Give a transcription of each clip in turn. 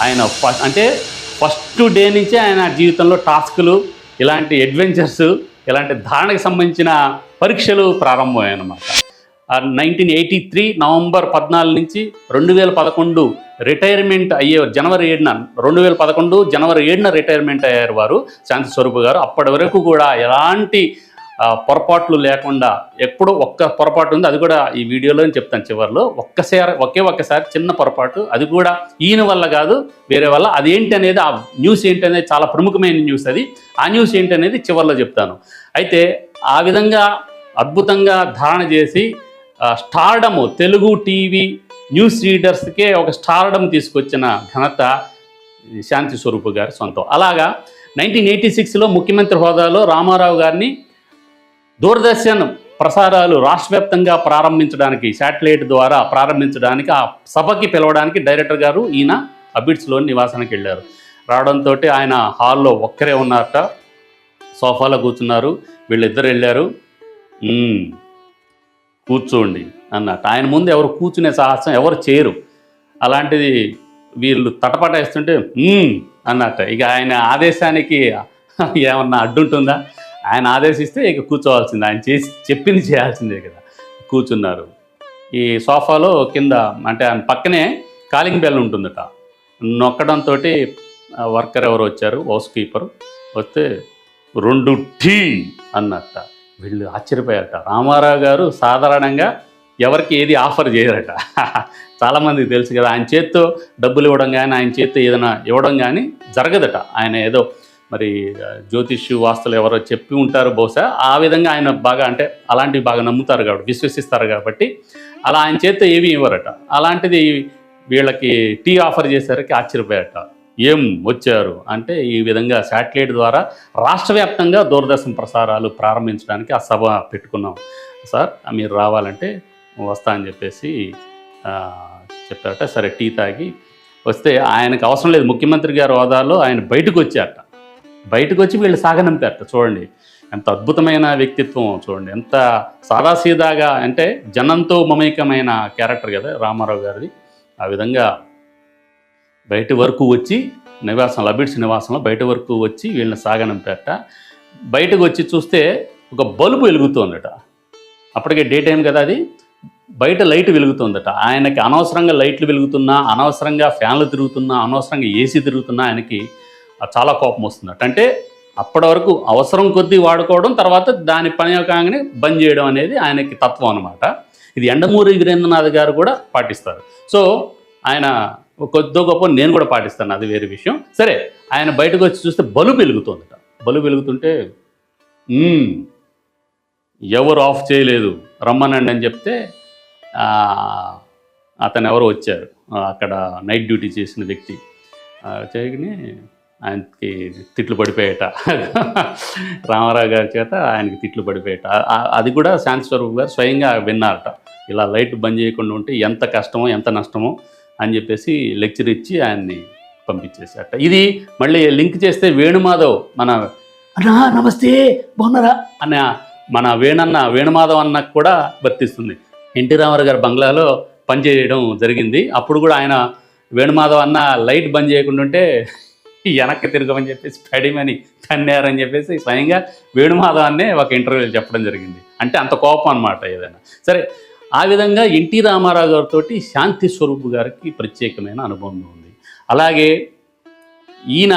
ఆయన అంటే first day నుంచే ఆయన జీవితంలో టాస్కులు, ఇలాంటి అడ్వెంచర్స్, ఇలాంటి ధారణకు సంబంధించిన పరీక్షలు ప్రారంభమయ్యాయన్నమాట. 1983 నవంబర్ 14 నుంచి 2011 రిటైర్మెంట్ అయ్యేవారు. జనవరి 7న 2011 జనవరి 7న రిటైర్మెంట్ అయ్యారు వారు, శాంతి స్వరూప్ గారు. అప్పటి వరకు కూడా ఎలాంటి పొరపాట్లు లేకుండా, ఎప్పుడో ఒక్క పొరపాటు ఉంది, అది కూడా ఈ వీడియోలో చెప్తాను చివరిలో. ఒక్కసారి చిన్న పొరపాటు, అది కూడా ఈయన వల్ల కాదు, వేరే వల్ల. అదేంటి అనేది, ఆ న్యూస్ ఏంటి అనేది చాలా ప్రముఖమైన న్యూస్ అది. ఆ న్యూస్ ఏంటి అనేది చివరిలో చెప్తాను. అయితే ఆ విధంగా అద్భుతంగా ధారణ చేసి స్టార్డము, తెలుగు టీవీ న్యూస్ రీడర్స్కే ఒక స్టార్డమ్ తీసుకొచ్చిన ఘనత శాంతి స్వరూప్ గారి సొంతం. అలాగా 1986లో ముఖ్యమంత్రి హోదాలో రామారావు గారిని దూరదర్శన్ ప్రసారాలు రాష్ట్రవ్యాప్తంగా ప్రారంభించడానికి, శాటిలైట్ ద్వారా ప్రారంభించడానికి, ఆ సభకి పిలవడానికి డైరెక్టర్ గారు ఈయన అబిడ్స్లోని నివాసానికి వెళ్ళారు. రావడంతో ఆయన హాల్లో ఒక్కరే ఉన్నారట, సోఫాలో కూర్చున్నారు. వీళ్ళిద్దరు వెళ్ళారు. కూర్చోండి అన్నట్టు. ఆయన ముందు ఎవరు కూర్చునే సాహసం ఎవరు చేయరు. అలాంటిది వీళ్ళు తటపటేస్తుంటే అన్నట్టు. ఇక ఆయన ఆదేశానికి ఏమన్నా అడ్డుంటుందా? ఆయన ఆదేశిస్తే ఇక కూర్చోవాల్సిందే, ఆయన చెప్పింది చేయాల్సిందే కదా. కూర్చున్నారు. ఈ సోఫాలో కింద అంటే ఆయన పక్కనే కాలింగ్ బెల్ ఉంటుందట. నొక్కడంతో వర్కర్ ఎవరు వచ్చారు, హౌస్ కీపర్ వస్తే 2 టీ అన్నట్ట. వీళ్ళు ఆశ్చర్యపోయారట. రామారావు గారు సాధారణంగా ఎవరికి ఏది ఆఫర్ చేయరట. చాలామందికి తెలుసు కదా, ఆయన చేత్తో డబ్బులు ఇవ్వడం కానీ, ఆయన చేత్తో ఏదైనా ఇవ్వడం కానీ జరగదట. ఆయన ఏదో మరి జ్యోతిష్యు వాస్తులు ఎవరో చెప్పి ఉంటారు బహుశా, ఆ విధంగా ఆయన బాగా, అంటే అలాంటివి బాగా నమ్ముతారు కాబట్టి, విశ్వసిస్తారు కాబట్టి అలా ఆయన చేత్తో ఏమీ ఇవ్వరట. అలాంటిది వీళ్ళకి టీ ఆఫర్ చేసేసరికి ఆశ్చర్యపోయారట. ఏం వచ్చారు అంటే, ఈ విధంగా శాటిలైట్ ద్వారా రాష్ట్ర వ్యాప్తంగా దూరదర్శన్ ప్రసారాలు ప్రారంభించడానికి ఆ సభ పెట్టుకున్నాం సార్, మీరు రావాలంటే వస్తా అని చెప్పేసి చెప్పారట. సరే టీ తాగి వస్తే ఆయనకు అవసరం లేదు, ముఖ్యమంత్రి గారి హోదాలో ఆయన బయటకు వచ్చారట. బయటకు వచ్చి వీళ్ళు సాగనంపారట. చూడండి ఎంత అద్భుతమైన వ్యక్తిత్వం, చూడండి ఎంత సాదాసీదాగా, అంటే జనంతో మమేకమైన క్యారెక్టర్ కదా రామారావు గారిది. ఆ విధంగా బయట వరకు వచ్చి నివాసంలో, అబిడ్స్ నివాసంలో బయట వరకు వచ్చి వీళ్ళని సాగనంపారట. బయటకు వచ్చి చూస్తే ఒక బల్బు వెలుగుతోందట. అప్పటికే డే టైం కదా, అది బయట లైట్ వెలుగుతుందట. ఆయనకి అనవసరంగా లైట్లు వెలుగుతున్నా, అనవసరంగా ఫ్యాన్లు తిరుగుతున్నా, అనవసరంగా ఏసీ తిరుగుతున్నా ఆయనకి చాలా కోపం వస్తుందట. అంటే అప్పటి వరకు అవసరం కొద్దీ వాడుకోవడం, తర్వాత దాని పని కాగానే బంద్ చేయడం అనేది ఆయనకి తత్వం అనమాట. ఇది యండమూరి వీరేంద్రనాథ్ గారు కూడా పాటిస్తారు. సో ఆయన కొద్దో గొప్ప నేను కూడా పాటిస్తాను, అది వేరే విషయం. సరే, ఆయన బయటకు వచ్చి చూస్తే బల్బు వెలుగుతుందట. బల్బు వెలుగుతుంటే ఎవరు ఆఫ్ చేయలేదు, రమ్మనండి అని చెప్తే అతను ఎవరో వచ్చారు, అక్కడ నైట్ డ్యూటీ చేసిన వ్యక్తి. చేయగానే ఆయనకి తిట్లు పడిపోయాట. రామారావు గారి చేత ఆయనకి తిట్లు పడిపోయాట. అది కూడా శాంతి స్వరూప్ గారు స్వయంగా విన్నారట. ఇలా లైట్ బంద్ చేయకుండా ఉంటే ఎంత కష్టమో ఎంత నష్టమో అని చెప్పేసి లెక్చర్ ఇచ్చి ఆయన్ని పంపించేశారట. ఇది మళ్ళీ లింక్ చేస్తే వేణుమాధవ్, మన అన్నా నమస్తే బాగున్నారా అన్న మన వేణుమాధవ్ అన్నకు కూడా వర్తిస్తుంది. ఎన్టీ రామారావు గారి బంగ్లాలో పనిచేయడం జరిగింది. అప్పుడు కూడా ఆయన వేణుమాధవ్ అన్న లైట్ బంద్ చేయకుండా ఉంటే వెనక్కి తిరగమని చెప్పేసి పడిమని తన్నారని చెప్పేసి స్వయంగా వేణుమాధవ్ అన్నే ఒక ఇంటర్వ్యూలో చెప్పడం జరిగింది. అంటే అంత కోపం అన్నమాట ఏదైనా. సరే, ఆ విధంగా ఎన్టీ రామారావు గారితో శాంతి స్వరూప్ గారికి ప్రత్యేకమైన అనుభవం ఉంది. అలాగే ఈయన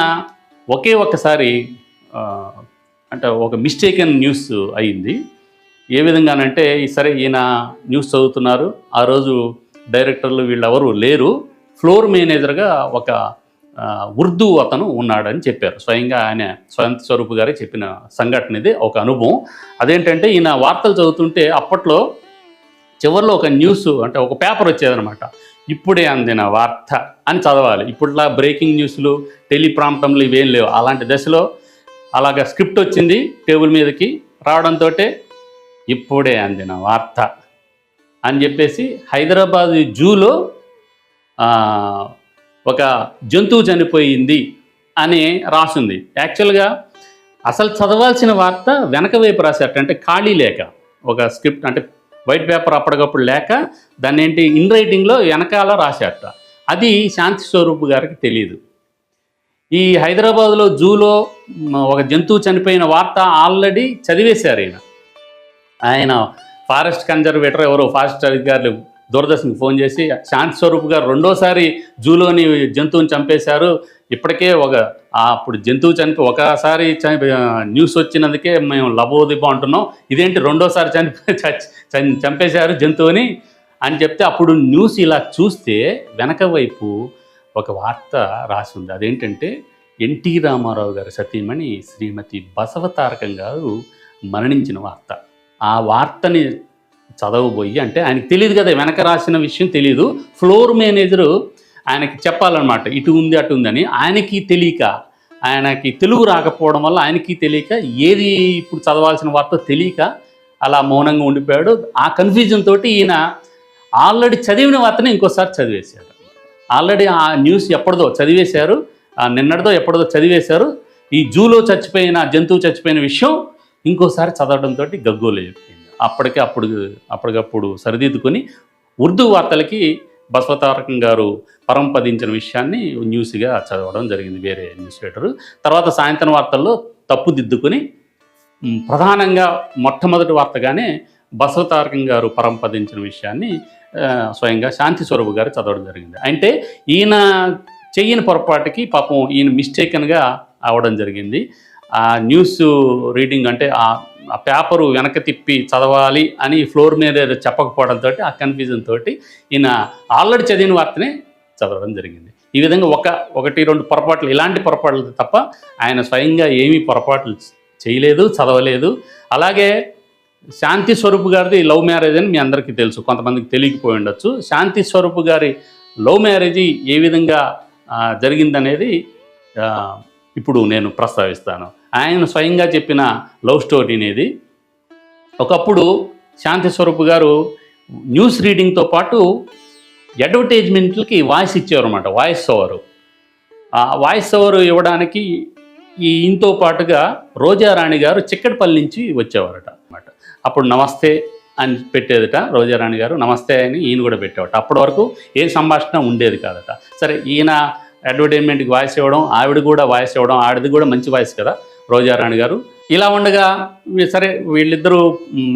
ఒక్కసారి అంటే ఒక మిస్టేకన్ న్యూస్ అయింది. ఏ విధంగానంటే, సరే ఈయన న్యూస్ చదువుతున్నారు, ఆ రోజు డైరెక్టర్లు వీళ్ళెవరు లేరు, ఫ్లోర్ మేనేజర్గా ఒక ఉర్దూ అతను ఉన్నాడని చెప్పారు. స్వయంగా ఆయన శాంతి స్వరూప్ గారే చెప్పిన సంఘటన ఇది, ఒక అనుభవం. అదేంటంటే, ఈయన వార్తలు చదువుతుంటే అప్పట్లో చివరిలో ఒక న్యూస్, అంటే ఒక పేపర్ వచ్చేదనమాట. ఇప్పుడే అందిన వార్త అని చదవాలి. ఇప్పుడులా బ్రేకింగ్ న్యూస్లు, టెలిప్రాంప్టంలు ఇవేం లేవు. అలాంటి దశలో అలాగా స్క్రిప్ట్ వచ్చింది టేబుల్ మీదకి రావడంతో ఇప్పుడే అందిన వార్త అని చెప్పేసి హైదరాబాద్ జూలో ఒక జంతువు చనిపోయింది అని రాసింది. యాక్చువల్గా అసలు చదవాల్సిన వార్త వెనక వైపు రాశారట. అంటే ఖాళీ లేక, ఒక స్క్రిప్ట్ అంటే వైట్ పేపర్ అప్పటికప్పుడు లేక దాన్ని ఇన్ రైటింగ్లో వెనకాల రాశారట. అది శాంతి స్వరూప్ గారికి తెలియదు. ఈ హైదరాబాద్లో జూలో ఒక జంతువు చనిపోయిన వార్త ఆల్రెడీ చదివేశారు ఆయన ఫారెస్ట్ కన్జర్వేటర్ ఎవరో ఫారెస్ట్ అధికారులు దూరదర్శన్కి ఫోన్ చేసి శాంతి స్వరూప్ గారు రెండోసారి జూలోని జంతువుని చంపేశారు, ఇప్పటికే అప్పుడు జంతువు ఒకసారి న్యూస్ వచ్చినందుకే మేము లబోదిబో అంటున్నాం, ఇదేంటి రెండోసారి చంపేశారు జంతువుని అని చెప్తే అప్పుడు న్యూస్ ఇలా చూస్తే వెనక వైపు ఒక వార్త రాసి ఉంది. అదేంటంటే ఎన్టీ రామారావు గారి సతీమణి శ్రీమతి బసవతారకం గారు మరణించిన వార్త. ఆ వార్తని చదవబోయి, అంటే ఆయనకి తెలియదు కదా, వెనక రాసిన విషయం తెలియదు, ఫ్లోర్ మేనేజరు ఆయనకి చెప్పాలన్నమాట ఇటు ఉంది అటు ఉందని. ఆయనకి తెలుగు రాకపోవడం వల్ల ఆయనకి తెలియక ఏది ఇప్పుడు చదవాల్సిన వార్త తెలియక అలా మౌనంగా ఉండిపోయాడు. ఆ కన్ఫ్యూజన్ తోటి ఈయన ఆల్రెడీ చదివిన వార్తని ఇంకోసారి చదివేశారు. ఆల్రెడీ ఆ న్యూస్ ఎప్పటిదో చదివేశారు, నిన్నటిదో ఎప్పటిదో చదివేశారు. ఈ జూలో జంతువు చచ్చిపోయిన విషయం ఇంకోసారి చదవడంతో గగ్గోలు చెప్పింది. అప్పటికప్పుడు సరిదిద్దుకొని ఉర్దూ వార్తలకి బసవతారకం గారు పరంపదించిన విషయాన్ని న్యూస్గా చదవడం జరిగింది వేరే న్యూస్ రీడరు. తర్వాత సాయంత్రం వార్తల్లో తప్పుదిద్దుకొని ప్రధానంగా మొట్టమొదటి వార్తగానే బసవతారకం గారు పరంపదించిన విషయాన్ని స్వయంగా శాంతి స్వరూప్ గారు చదవడం జరిగింది. అంటే ఈయన చెయ్యని పొరపాటుకి పాపం ఈయన మిస్టేకన్గా అవడం జరిగింది. ఆ న్యూస్ రీడింగ్ అంటే ఆ పేపరు వెనక తిప్పి చదవాలి అని ఫ్లోర్ మీద చెప్పకపోవడంతో ఆ కన్ఫ్యూజన్ తోటి ఈయన ఆల్రెడీ చదివిన వార్తనే చదవడం జరిగింది. ఈ విధంగా ఒకటి రెండు పొరపాట్లు, ఇలాంటి పొరపాట్లు తప్ప ఆయన స్వయంగా ఏమీ పొరపాట్లు చేయలేదు, చదవలేదు. అలాగే శాంతి స్వరూప్ గారిది లవ్ మ్యారేజ్ అని మీ అందరికీ తెలుసు, కొంతమందికి తెలియకపోయి ఉండొచ్చు. శాంతి స్వరూప్ గారి లవ్ మ్యారేజీ ఏ విధంగా జరిగిందనేది ఇప్పుడు నేను ప్రస్తావిస్తాను. ఆయన స్వయంగా చెప్పిన లవ్ స్టోరీ అనేది, ఒకప్పుడు శాంతి స్వరూప్ గారు న్యూస్ రీడింగ్తో పాటు అడ్వర్టైజ్మెంట్లకి వాయిస్ ఇచ్చేవారు అన్నమాట, వాయిస్ ఓవరు. ఆ వాయిస్ ఓవర్ ఇవ్వడానికి ఈయనతో పాటుగా రోజారాణి గారు చిక్కడపల్లి నుంచి వచ్చేవారట అన్నమాట. అప్పుడు నమస్తే అని పెట్టేదట రోజారాణి గారు, నమస్తే అని ఈయన కూడా పెట్టేవాట. అప్పటి వరకు ఏ సంభాషణ ఉండేది కాదట. సరే, ఈయన అడ్వర్టైజ్మెంట్కి వాయిస్ ఇవ్వడం, ఆవిడ కూడా వాయిస్ ఇవ్వడం, ఆవిడది కూడా మంచి వాయిస్ కదా రోజారాణి గారు. ఇలా ఉండగా సరే వీళ్ళిద్దరూ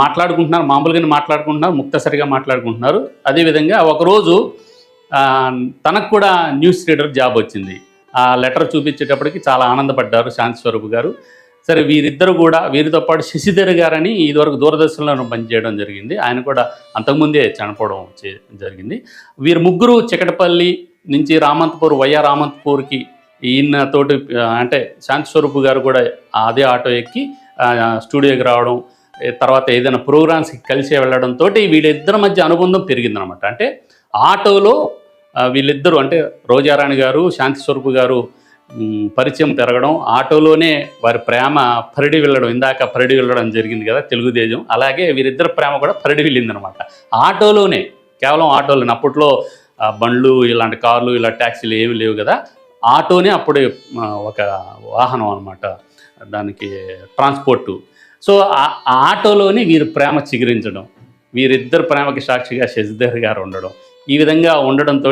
మాట్లాడుకుంటున్నారు, మామూలుగానే మాట్లాడుకుంటున్నారు, ముక్తసరిగా మాట్లాడుకుంటున్నారు. అదేవిధంగా ఒకరోజు తనకు కూడా న్యూస్ రీడర్ జాబ్ వచ్చింది. ఆ లెటర్ చూపించేటప్పటికి చాలా ఆనందపడ్డారు శాంతి స్వరూప్ గారు. సరే, వీరితో పాటు శశిధర్ గారని ఇదివరకు దూరదర్శన్లో పనిచేయడం జరిగింది, ఆయన కూడా అంతకుముందే చనిపోవడం జరిగింది. వీరు ముగ్గురు చికటపల్లి నుంచి వైఆర్ రామంతపూర్కి ఈయనతోటి, అంటే శాంతి స్వరూప్ గారు కూడా అదే ఆటో ఎక్కి స్టూడియోకి రావడం, తర్వాత ఏదైనా ప్రోగ్రామ్స్కి కలిసి వెళ్ళడంతో వీళ్ళిద్దరి మధ్య అనుబంధం పెరిగిందనమాట. అంటే ఆటోలో వీళ్ళిద్దరూ, అంటే రోజారాణి గారు శాంతి స్వరూప్ గారు పరిచయం పెరగడం, ఆటోలోనే వారి ప్రేమ పరిడి వెళ్ళడం, ఇందాక పరిడి వెళ్ళడం జరిగింది కదా తెలుగుదేశం, అలాగే వీరిద్దరు ప్రేమ కూడా పరిడి వెళ్ళిందనమాట ఆటోలోనే, కేవలం ఆటోలోనే. అప్పట్లో బండ్లు, ఇలాంటి కార్లు, ఇలా ట్యాక్సీలు ఏమి లేవు కదా, ఆటోనే అప్పుడే ఒక వాహనం అనమాట, దానికి ట్రాన్స్పోర్టు. సో ఆ ఆటోలోనే వీరి ప్రేమ చిగురించడం, వీరిద్దరు ప్రేమకి సాక్షిగా శశిధర్ గారు ఉండడం, ఈ విధంగా ఉండడంతో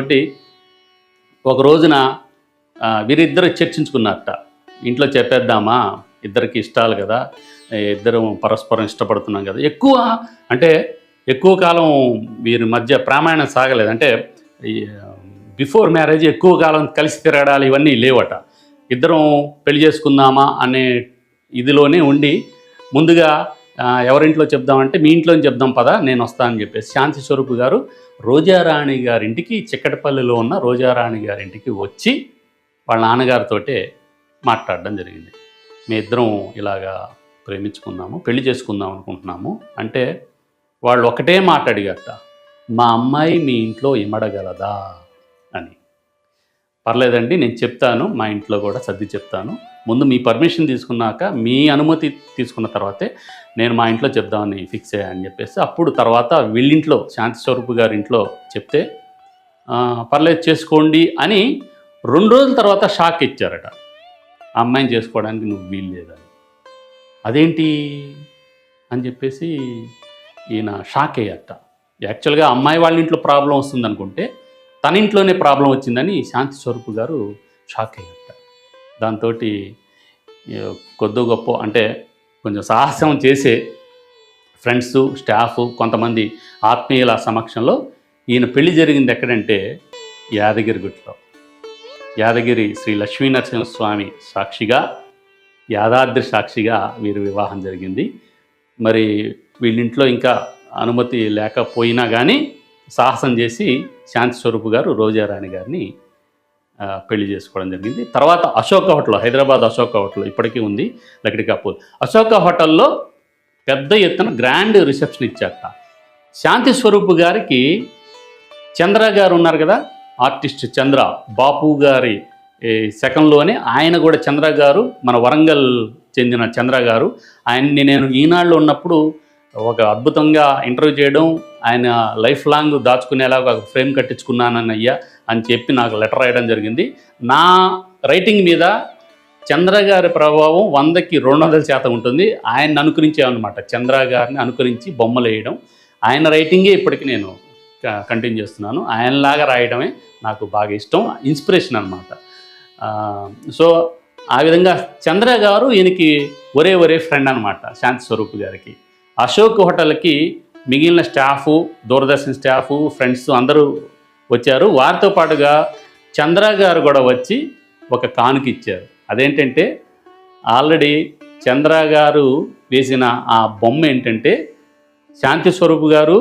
ఒక రోజున వీరిద్దరు చర్చించుకున్నారట, ఇంట్లో చెప్పేద్దామా, ఇద్దరికి ఇష్టాలు కదా, ఇద్దరం పరస్పరం ఇష్టపడుతున్నాం కదా. ఎక్కువ కాలం వీరి మధ్య ప్రామాణ్యం సాగలేదు. అంటే బిఫోర్ మ్యారేజ్ ఎక్కువ కాలం కలిసి తిరగడాలు ఇవన్నీ లేవట. ఇద్దరం పెళ్లి చేసుకుందామా అనే ఇదిలోనే ఉండి, ముందుగా ఎవరింట్లో చెప్దామంటే మీ ఇంట్లో చెప్దాం పదా, నేను వస్తానని చెప్పేసి శాంతి స్వరూప్ గారు రోజారాణి గారింటికి, చిక్కటపల్లిలో ఉన్న రోజారాణి గారింటికి వచ్చి వాళ్ళ నాన్నగారితోటే మాట్లాడడం జరిగింది. మీ ఇద్దరం ఇలాగా ప్రేమించుకుందాము, పెళ్లి చేసుకుందాం అనుకుంటున్నాము అంటే వాళ్ళు ఒకటే మాట అడిగారట, మా అమ్మాయి మీ ఇంట్లో ఇమడగలదా అని. పర్లేదండి, నేను చెప్తాను, మా ఇంట్లో కూడా సర్ది చెప్తాను, ముందు మీ పర్మిషన్ తీసుకున్నాక, మీ అనుమతి తీసుకున్న తర్వాతే నేను మా ఇంట్లో చెప్దామని ఫిక్స్ అయ్యాని చెప్పేసి, అప్పుడు తర్వాత వీళ్ళింట్లో శాంతి స్వరూప్ గారి ఇంట్లో చెప్తే పర్లేదు చేసుకోండి అని 2 రోజుల తర్వాత షాక్ ఇచ్చారట, ఆ అమ్మాయిని చేసుకోవడానికి నువ్వు వీలు లేదని. అదేంటి అని చెప్పేసి ఈయన షాక్ అయ్యారట. యాక్చువల్గా అమ్మాయి వాళ్ళ ఇంట్లో ప్రాబ్లం వస్తుంది అనుకుంటే తన ఇంట్లోనే ప్రాబ్లం వచ్చిందని శాంతి స్వరూప్ గారు షాక్ అయ్యారట. దాంతో కొద్దో గొప్ప అంటే కొంచెం సాహసం చేసే ఫ్రెండ్స్, స్టాఫ్, కొంతమంది ఆత్మీయుల సమక్షంలో ఈయన పెళ్లి జరిగింది ఎక్కడంటే యాదగిరిగుట్టలో. యాదగిరి శ్రీ లక్ష్మీనరసింహస్వామి సాక్షిగా, యాదాద్రి సాక్షిగా వీరి వివాహం జరిగింది. మరి వీళ్ళింట్లో ఇంకా అనుమతి లేకపోయినా కానీ సాహసం చేసి శాంతి స్వరూప్ గారు రోజారాణి గారిని పెళ్లి చేసుకోవడం జరిగింది. తర్వాత అశోక హోటల్, హైదరాబాద్ అశోక హోటల్ ఇప్పటికీ ఉంది, లక్డీ కపూర్. అశోక హోటల్లో పెద్ద ఎత్తున గ్రాండ్ రిసెప్షన్ ఇచ్చారట. శాంతి స్వరూప్ గారికి చంద్ర గారు ఉన్నారు కదా, ఆర్టిస్ట్ చంద్ర, బాపు గారి సెకండ్లోనే ఆయన కూడా చంద్ర గారు, మన వరంగల్ చెందిన చంద్ర గారు. ఆయన్ని నేను ఈనాడులో ఉన్నప్పుడు ఒక అద్భుతంగా ఇంటర్వ్యూ చేయడం, ఆయన లైఫ్ లాంగ్ దాచుకునేలాగా ఒక ఫ్రేమ్ కట్టించుకున్నానని అయ్యా అని చెప్పి నాకు లెటర్ రాయడం జరిగింది. నా రైటింగ్ మీద చంద్ర గారి ప్రభావం 100కి 200% ఉంటుంది. ఆయన్ని అనుకరించామన్నమాట. చంద్ర గారిని అనుకరించి బొమ్మలు వేయడం, ఆయన రైటింగే ఇప్పటికీ నేను కంటిన్యూ చేస్తున్నాను. ఆయనలాగా రాయడమే నాకు బాగా ఇష్టం, ఇన్స్పిరేషన్ అనమాట. సో ఆ విధంగా చంద్ర గారు ఈయనకి ఒరే ఫ్రెండ్ అనమాట శాంతి స్వరూప్ గారికి. అశోక్ హోటల్కి మిగిలిన స్టాఫు, దూరదర్శన్ స్టాఫు, ఫ్రెండ్స్ అందరూ వచ్చారు. వారితో పాటుగా చంద్ర గారు కూడా వచ్చి ఒక కానుక ఇచ్చారు. అదేంటంటే ఆల్రెడీ చంద్ర గారు వేసిన ఆ బొమ్మ ఏంటంటే శాంతి స్వరూప్ గారు,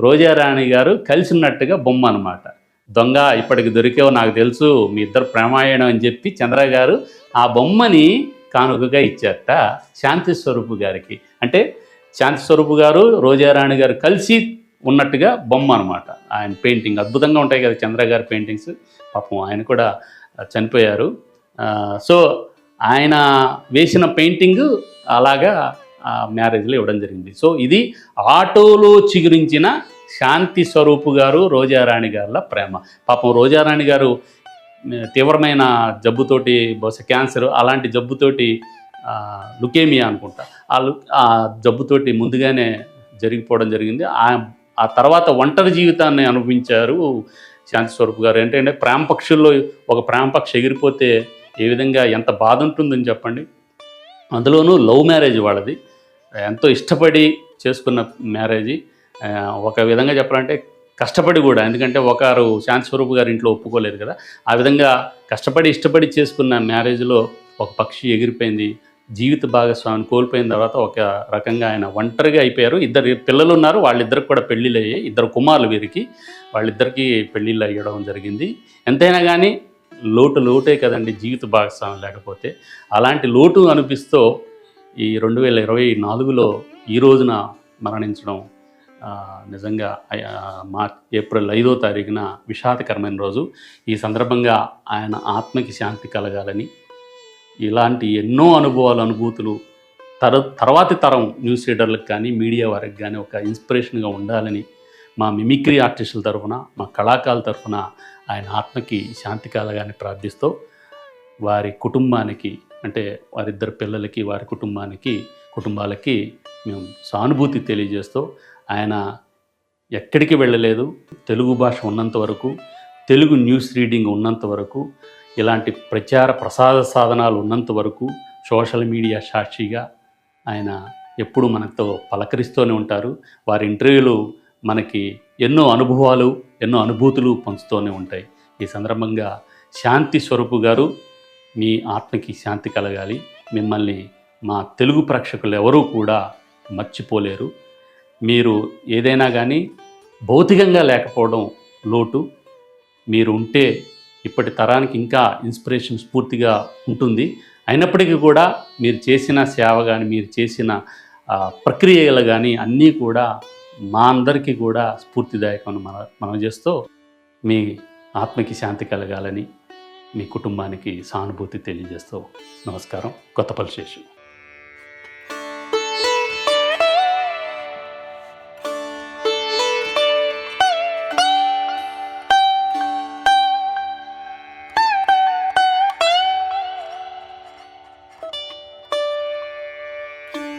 రోజారాణి గారు కలిసి ఉన్నట్టుగా బొమ్మ అనమాట. దొంగ ఇప్పటికి దొరికేవో నాకు తెలుసు, మీ ఇద్దరు ప్రేమాయణం అని చెప్పి చంద్ర గారు ఆ బొమ్మని కానుకగా ఇచ్చారట శాంతి స్వరూప్ గారికి. అంటే శాంతి స్వరూప్ గారు, రోజారాణి గారు కలిసి ఉన్నట్టుగా బొమ్మ అనమాట. ఆయన పెయింటింగ్ అద్భుతంగా ఉంటాయి కదా చంద్ర గారి పెయింటింగ్స్. పాపం ఆయన కూడా చనిపోయారు. సో ఆయన వేసిన పెయింటింగ్ అలాగా మ్యారేజ్లో ఇవ్వడం జరిగింది. సో ఇది ఆటోలో చిగురించిన శాంతి స్వరూప్ గారు, రోజారాణి గారుల ప్రేమ. పాపం రోజారాణి గారు తీవ్రమైన జబ్బుతోటి, బహుశా క్యాన్సర్ అలాంటి జబ్బుతోటి, లుకేమియా అనుకుంటా, ఆ జబ్బుతోటి ముందుగానే జరిగిపోవడం జరిగింది. ఆ తర్వాత ఒంటరి జీవితాన్ని అనుభవించారు శాంతి స్వరూప్ గారు. ఏంటంటే ప్రేమ పక్షుల్లో ఒక ప్రేమ పక్షి ఎగిరిపోతే ఏ విధంగా ఎంత బాధ ఉంటుందని చెప్పండి. అందులోనూ లవ్ మ్యారేజ్ వాళ్ళది, ఎంతో ఇష్టపడి చేసుకున్న మ్యారేజీ. ఒక విధంగా చెప్పాలంటే కష్టపడి కూడా, ఎందుకంటే ఒకరు శాంతి స్వరూప్ గారి ఇంట్లో ఒప్పుకోలేదు కదా, ఆ విధంగా కష్టపడి ఇష్టపడి చేసుకున్న మ్యారేజ్లో ఒక పక్షి ఎగిరిపోయింది. జీవిత భాగస్వామిని కోల్పోయిన తర్వాత ఒక రకంగా ఆయన ఒంటరిగా అయిపోయారు. 2 పిల్లలు ఉన్నారు, వాళ్ళిద్దరికి కూడా పెళ్ళిళ్ళు అయ్యాయి. 2 కుమారులు వీరికి, వాళ్ళిద్దరికీ పెళ్ళిళ్ళు అయ్యడం జరిగింది. ఎంతైనా కానీ లోటే కదండి జీవిత భాగస్వామి లేకపోతే. అలాంటి లోటు అనిపిస్తూ ఈ 2024లో ఈ రోజున మరణించడం నిజంగా ఏప్రిల్ 5వ తారీఖున విషాదకరమైన రోజు. ఈ సందర్భంగా ఆయన ఆత్మకి శాంతి కలగాలని, ఇలాంటి ఎన్నో అనుభూతులు తర్వాతి తరం న్యూస్ రీడర్లకు కానీ, మీడియా వారికి కానీ ఒక ఇన్స్పిరేషన్గా ఉండాలని మా మిమిక్రీ ఆర్టిస్టుల తరఫున, మా కళాకారుల తరఫున ఆయన ఆత్మకి శాంతి కలగాలని ప్రార్థిస్తూ, వారి కుటుంబానికి, అంటే వారిద్దరు పిల్లలకి, వారి కుటుంబాలకి మేము సానుభూతి తెలియజేస్తూ, ఆయన ఎక్కడికి వెళ్ళలేదు, తెలుగు భాష ఉన్నంత వరకు, తెలుగు న్యూస్ రీడింగ్ ఉన్నంత వరకు, ఇలాంటి ప్రసార సాధనాలు ఉన్నంత వరకు సోషల్ మీడియా సాక్షిగా ఆయన ఎప్పుడు మనతో పలకరిస్తూనే ఉంటారు. వారి ఇంటర్వ్యూలు మనకి ఎన్నో అనుభవాలు, ఎన్నో అనుభూతులు పంచుతూనే ఉంటాయి. ఈ సందర్భంగా శాంతి స్వరూప్ గారు, మీ ఆత్మకి శాంతి కలగాలి. మిమ్మల్ని మా తెలుగు ప్రేక్షకులు ఎవరూ కూడా మర్చిపోలేరు. మీరు ఏదైనా కానీ భౌతికంగా లేకపోవడం లోటు, మీరు ఉంటే ఇప్పటి తరానికి ఇంకా ఇన్స్పిరేషన్ స్ఫూర్తిగా ఉంటుంది. అయినప్పటికీ కూడా మీరు చేసిన సేవ కానీ, మీరు చేసిన ప్రక్రియలు కానీ అన్నీ కూడా మా అందరికీ కూడా స్ఫూర్తిదాయకం మనం చేస్తూ, మీ ఆత్మకి శాంతి కలగాలని మీ కుటుంబానికి సానుభూతి తెలియజేస్తూ నమస్కారం. కొత్తపల్లి శేషు.